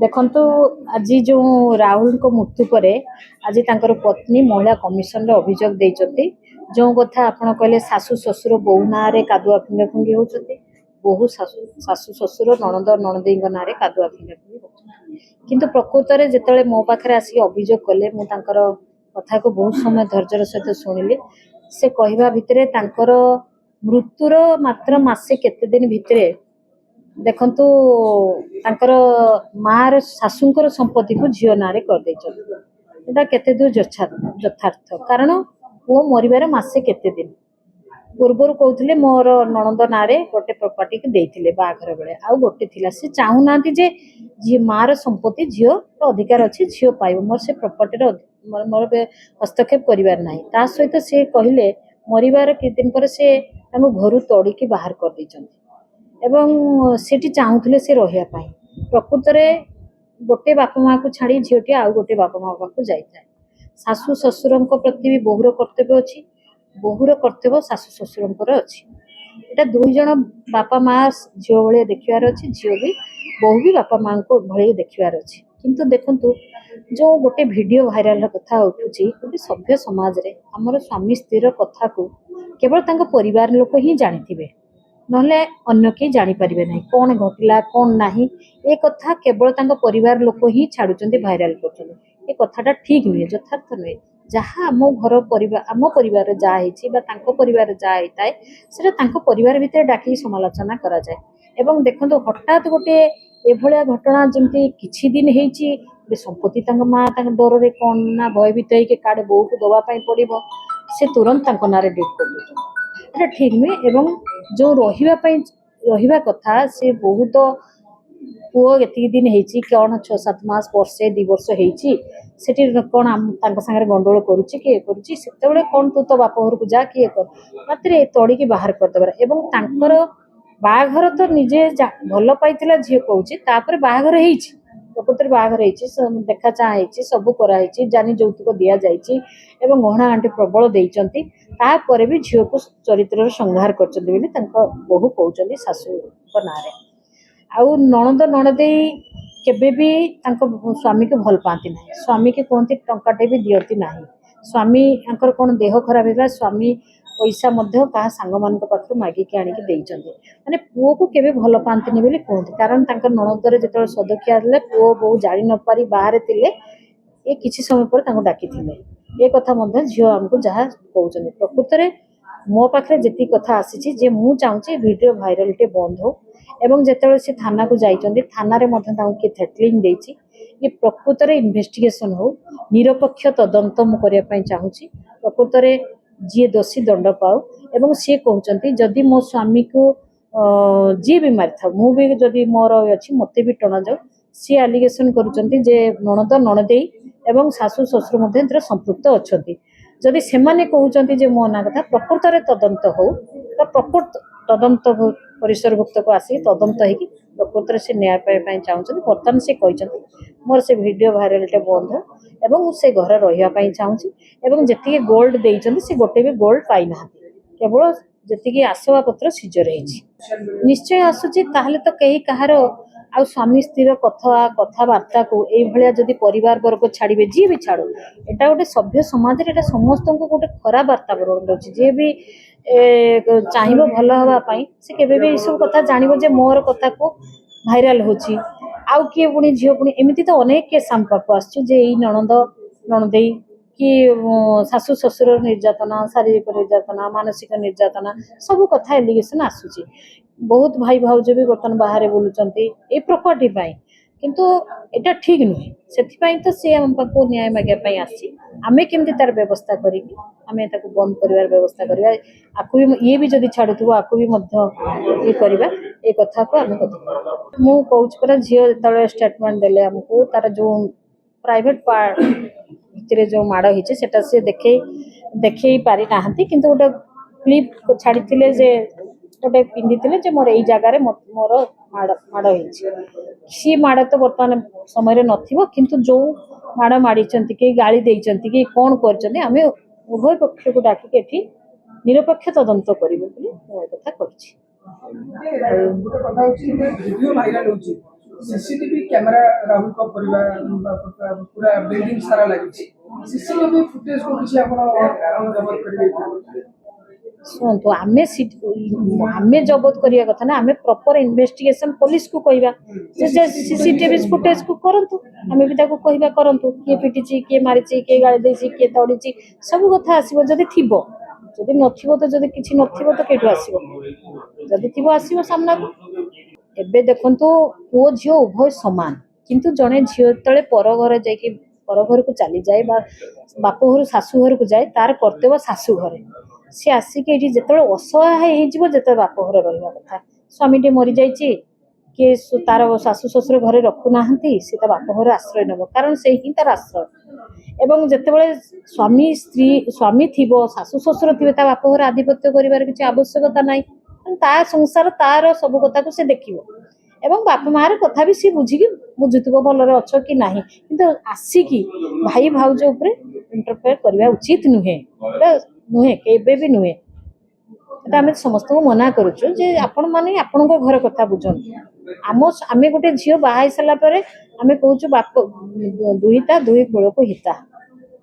देखंतु आज जो राहुल को मृत्यु पर आज तांकर पत्नी महिला कमिशन अभियोग देइचंती जो कथा आपण कहले सासु ससुर बहु ना रे कादुआ फिंगा फिंगी होचंती बहु सासु ससुर नणंद नणंदी ना रे कादुआ फिंगा फिंगी होचंती किंतु प्रकृत रे जेतले मो पाखरे आसी अभियोग कले मु तांकर कथा को बहुत समय धैर्यर सहित शुणिली से कहवा भितरे तांकर मृत्युर मात्र मासे केते दिन भितरे देखंतु तांकर मार शाशुंकर संपत्ति को झील ना कर केते दूर यथार्थ कारण पुओ मरिबार मासे केते दिन पूर्वर कहते मोर नणंद ना गोटे प्रॉपर्टी के देइथिले बाघर बेले आउ गोटे थिला से चाहू नांती जे जी मार संपत्ति झील अधिकार अच्छी झील पाइब मोर से प्रॉपर्टी मोर हस्तक्षेप करिवार नाही ता सहित से कहले मरिबार कि दिन पर से घर तोड़िकी बाहर कर दैछंती एवं सेठी चाहूले से रहिया पाई प्रकृत में गोटे बापा माँ को छाड़ी झीटी आउ गोटे बापा माँ पाक जाए शाशु ससुर प्रति भी बहुर कर्तव्य अच्छी बहुर कर्तव्य शाशु ससुर अच्छी एटा दुई जन बापा माँ झील भाई देखार अच्छी झील भी बहु भी बापा माँ को भाई देखार अच्छी किंतु देखंतु जो गोटे वीडियो भाइराल कथा उठुची गोटे सभ्य समाज रे हमर स्वामी स्त्री कथा को केवल तांको परिवार लोक ही जानिथिबे नहले अन्य के जानी परिबे नहीं कौन घटिला कौन नहीं ए कथा केवल तांको परिवार लोक ही छाड़ुचंती भाइराल करचंती ए कथाटा ठीक नुहे यथार्थ नुहे जहाँ आम घर परिवार आम परिवार जा हेछि बा तांको परिवार जा हेताए सेटा तांको परिवार भितर डाकी समालोचना करा जाए एवं देखंतु हठात गोटे एभलिया घटना जमती किछि दिन हेछि संपत्ति तांको माँ डर रे कौन ना भयभीत होइके काडे बो को दवा पाई पड़िबो से तुरंत तांको नारे डेट कर देछन एटा ठीक नुहे एवं जो रहिबा कथा से बहुत पुओ एति दिन हेछि कौन 6-7 मास वर्षे 2 वर्ष हेछि सेठी कौन तांको संगे गंडोल करूछि के करूछि सेतेबेले कौन तू तो बाप घर को जा किए कर मात्र तोड़ी की बाहर कर देबार एवं तांकर बाघर तो निजे भल पाइतिला झियो कहूछि तापर बाघर हेछि प्रकृति बाघर हेछि देखा चाह हेछि सब करा हेछि जानी जौतुक दिया जाइछि एवं गहना आंटी प्रबल देइचंती तापर भी झियो को चरित्र संहार करचंती बोली तांको बहु कहउचंती सासु को नारे आउ नणंद नणदेई केबे भी तांको स्वामी को भल पाती नहीं स्वामी के कहती टंकाटे भी दियती नहीं स्वामी आंकर कौन देह खराब है स्वामी पैसा मध्य कहा सांग मान पाखु मागिकी आनिकी देइचंती माने पुओ को केबे भल पांती बोली कहते कारण तांकर नणंदरे जेतବେଳେ सदख्या ले पुओ बहु जानि न पारी बाहर थिले ए किछि समय पर तांको डाकी थिले ए कथा मध्य झियो हमको जहा कहउचंती प्रकृत रे मो पाखरे जेती कथा आसीची जे मु चाहूची वीडियो वायरलिटी बंद हो एवं जेतବେଳେ से थाना को जाइचंती थाना रे मध्य तांको के थ्रेटलिंग देइची ये प्रकृत रे इन्वेस्टिगेशन हो निरपेक्ष तदंत मु करिया पई चाहूची प्रकृत रे जी दोषी दंड पाओ एवं सी कहते जदि मो स्वामी को जी भी मारी था मु भी जदि मोर अच्छी मत भी टणा जाऊ सी आलिगेसन करुँचे जे नणद नणदेई एवं शाशु ससुर मध्य संपृक्त अच्छा जदि से कहते जे मो ना कथा प्रकृत में तदंत हो तो प्रकृत तदंत परिसरभुक्त को आसी तदंत होगी प्रकृत से न्याय पाइबा चाहते बर्तमान से कहते मोर से वीडियो वायरलिटी बंद हो एवं से घर रही चाहूँगी एवं जी गोल्ड देइचंती से गोटे भी गोल्ड पाई ना केवल जी आसवा पत्र सीजर निश्चय आसूची ताहले तो कहीं कहार आ स्वामी स्त्री कथबार्ता को ये जदि परिवार वर्ग छाड़े जी भी छाड़ो एटा गोटे सभ्य समाज रे समस्त को गोटे खराब वातावरण रोचे जे भी चाहिए भल हाँपाई से केबे भी सब कथा जानिबो जे मोर कथा को भाइराल होची आउ किए पुणी झील पुणी एमती तो अनेक केस आम पाक आसजे नणंद नणदेई कि शाशु ससुर निर्यातना शारीरिक निर्यातना मानसिक निर्यातना सब कथा एलिगेशन आसूची बहुत भाई भाउज भी बर्तमान बाहर बुलूचंती ए प्रॉपर्टी पाई किंतु एटा ठीक नुहे से तो सी आम पाक न्याय मागे आसी आमे केमती तार व्यवस्था करिकी आमे ताको बंद करिवार व्यवस्था करबा आकु भी ये भी जदि छाड़ुथबो आकु भी मध्य ये करबा ए कथा को आमे कथा मु कहूछ पर झियो जेतळे स्टेटमेंट देले हमको तार जो प्राइवेट पार्ट भितरे जो माड़ हिचे सेटा से देखे पारि नाहंती किंतु गोटे क्लिप छाड़ीथिले जे गोटे पिंधिथिले जे मोर एई जगह रे मोर माड़ हिचे सी माड़ तो वर्तमान समय रे नथिबो किंतु जो माड़ माड़ीचंती कि गाली देइचंती कि कोन करचंती आमे उभय पक्ष को डाकी के एठी निरपेक्ष तदंत करिबो बोली मो कथा कहछि। गोटे कथा होछि वीडियो वायरल होछि सीसीटीवी कैमरा राहुल को परिवार पूरा बिल्डिंग सारा लगी सीसीटीवी फुटेज को किसी आपण जबत करिवे शुणु आमे जबत करिया कथा ना आमे प्रॉपर इन्वेस्टिगेशन पुलिस को कहबा जे सीसीटीवी फुटेज को करंतु आमे भी ताको कहबा करंतु के पिटिची के मारिची के गाली देची के तड़ीची सब कथा आसीबो जदी थिबो जदी नथिबो तो जदी किछि नथिबो तो केटु आसीबो जदी थिबो आसीबो सामना को एबे देखंतु पुओ झियो उभय समान किंतु जने झियो तळे पर घर जाई पर घर को चली जाए बाप घर शाशु घर को जाए तार कर्तव्य शाशु घरे सी आसिक ये जिते असहाय होते बाप घर रहा कथा स्वामीटे मरी जाइए किए तार शाशु शशुर घरे रखुना सी तो बाप घर आश्रय नब कारण से ही तार आश्रय एवं जिते स्वामी स्त्री स्वामी थी शाशु शशुर थे बाप घर आधिपत्य कर किसी आवश्यकता ना ता संसार तार सब कथा को सी देख एवं बाप मार कथा भी सी बुझिकी बुझुव भलरे अच्छ कि ना कि आसिकी भाई भाउज उपर इंटरफेयर करवा उचित नुहे नुहे केबे भी नुहे आम समस्त को मना करुचु जे आपण माने आपण घर कथा बुझन आम आमे गोटे झील बाहा सारा आमे कहूँ बाप दुहिता दुही कूल को हिता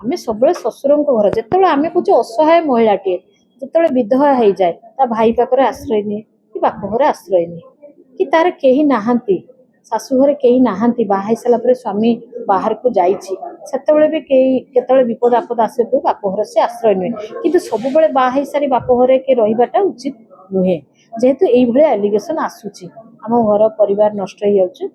आमे सब शशुर घर जिते आमे कहूँ असहाय महिलाटे जिते विधवा हो जाए ता भाई पाखरे आश्रय निए कि बाप घर आश्रय निए कि तार कहीं नहांती शाशु घरे कहीं नहांती बाहा सारा स्वामी बाहर को जाते भी कई केतले विपद आपद आसे तो बाप घर से आश्रय नुहे कि सब बाहा सारी बाप घरे के रहीबाटा उचित नुहे जेहेतु ये एलिगेशन आसूची आम घर परिवार नष्ट हो जाए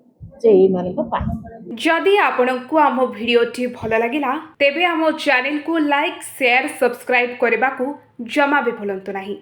जदि आपंक आम भिडी भल लगा तेब आम चैनल को लाइक शेयर सब्सक्राइब करने को जमा भी भूलु नहीं।